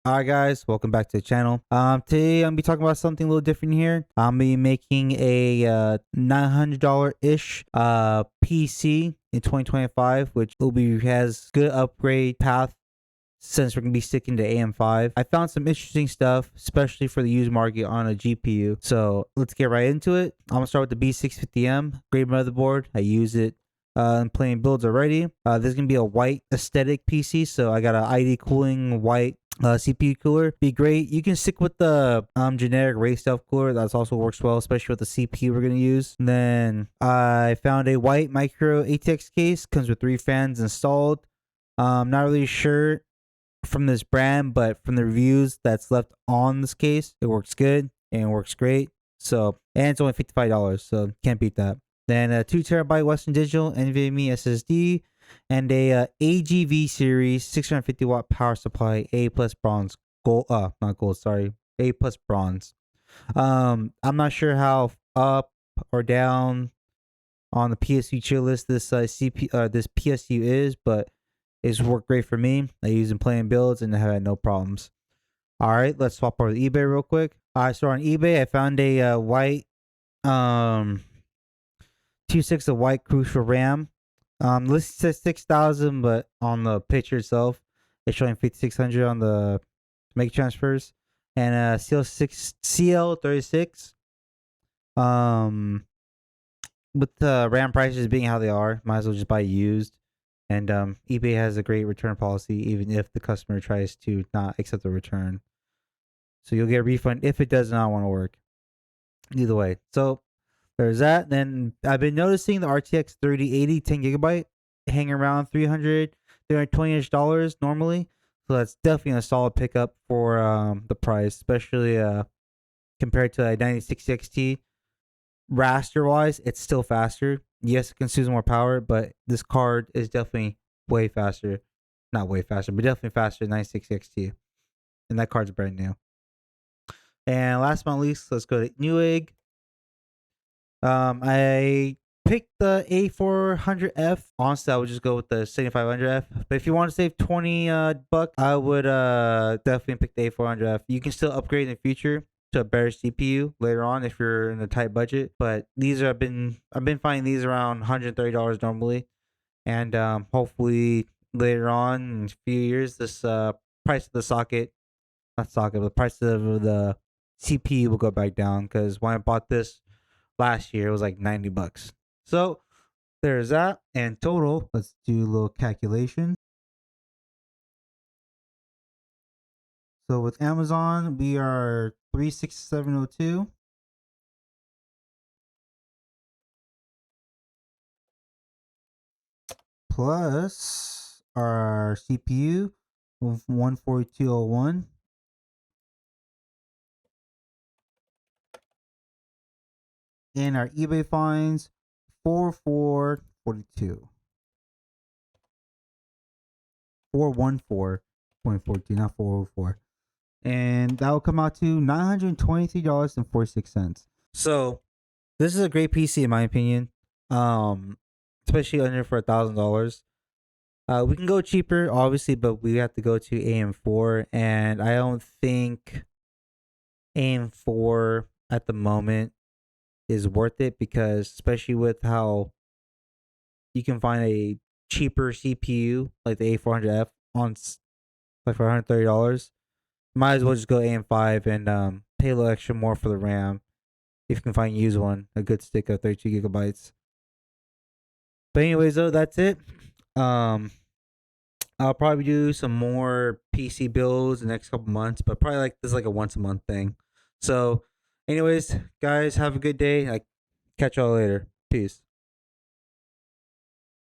Alright guys, welcome back to the channel. Today I'm gonna be talking about something a little different here. I'm gonna be making a $900-ish PC in 2025, which has good upgrade path since we're gonna be sticking to AM5. I found some interesting stuff, especially for the used market on a GPU. So let's get right into it. I'm gonna start with the B650M, great motherboard. I use it I'm playing builds already. There's gonna be a white aesthetic PC, so I got an ID cooling white CPU cooler. Be great. You can stick with the generic Ray Stealth cooler. That also works well, especially with the CPU we're gonna use. And then I found a white micro ATX case. Comes with 3 fans installed. Not really sure from this brand, but from the reviews that's left on this case, it works good and works great. So, and it's only $55, so can't beat that. Then a 2TB Western Digital NVMe SSD and a AGV Series 650 watt power supply, A plus bronze, gold, not gold, sorry, A plus bronze. I'm not sure how up or down on the PSU chill list this this PSU is, but it's worked great for me. I use it in playing builds and I had no problems. All right, let's swap over to eBay real quick. So on eBay, I found a white 2.6 of white crucial RAM. Listed says 6,000, but on the picture itself, it's showing 5,600 on the make transfers. And CL36. With the RAM prices being how they are, might as well just buy used. And eBay has a great return policy, even if the customer tries to not accept the return. So you'll get a refund if it does not want to work. Either way. So there's that. Then I've been noticing the RTX 3080 10GB hang around $320-ish normally. So that's definitely a solid pickup for the price, especially compared to a 9660 XT. Raster wise, it's still faster. Yes, it consumes more power, but this card is definitely way faster. Not way faster, but definitely faster than 9660 XT. And that card's brand new. And last but not least, let's go to Newegg. I picked the A400F. Honestly, I would just go with the 7500F. But if you want to save 20 bucks, I would definitely pick the A400F. You can still upgrade in the future to a better CPU later on if you're in a tight budget. But these I've been finding these around $130 normally, and hopefully later on in a few years, this price of the but the price of the CPU will go back down, because when I bought this last year, it was like 90 bucks. So there's that. And total, let's do a little calculation. So with Amazon, we are $367.02. Plus our CPU of $142.01. And our eBay finds 4442. 414.42, not 404. And that will come out to $923.46. So this is a great PC in my opinion. Especially under for $1,000. We can go cheaper, obviously, but we have to go to AM4, and I don't think AM4 at the moment is worth it, because especially with how you can find a cheaper CPU like the A400F on like for $130, might as well just go AM5 and pay a little extra more for the RAM if you can find a used one, a good stick of 32 gigabytes. But anyways, though, that's it. I'll probably do some more PC builds in the next couple months, but probably like this is like a once a month thing. So anyways, guys, have a good day. I catch y'all later. Peace.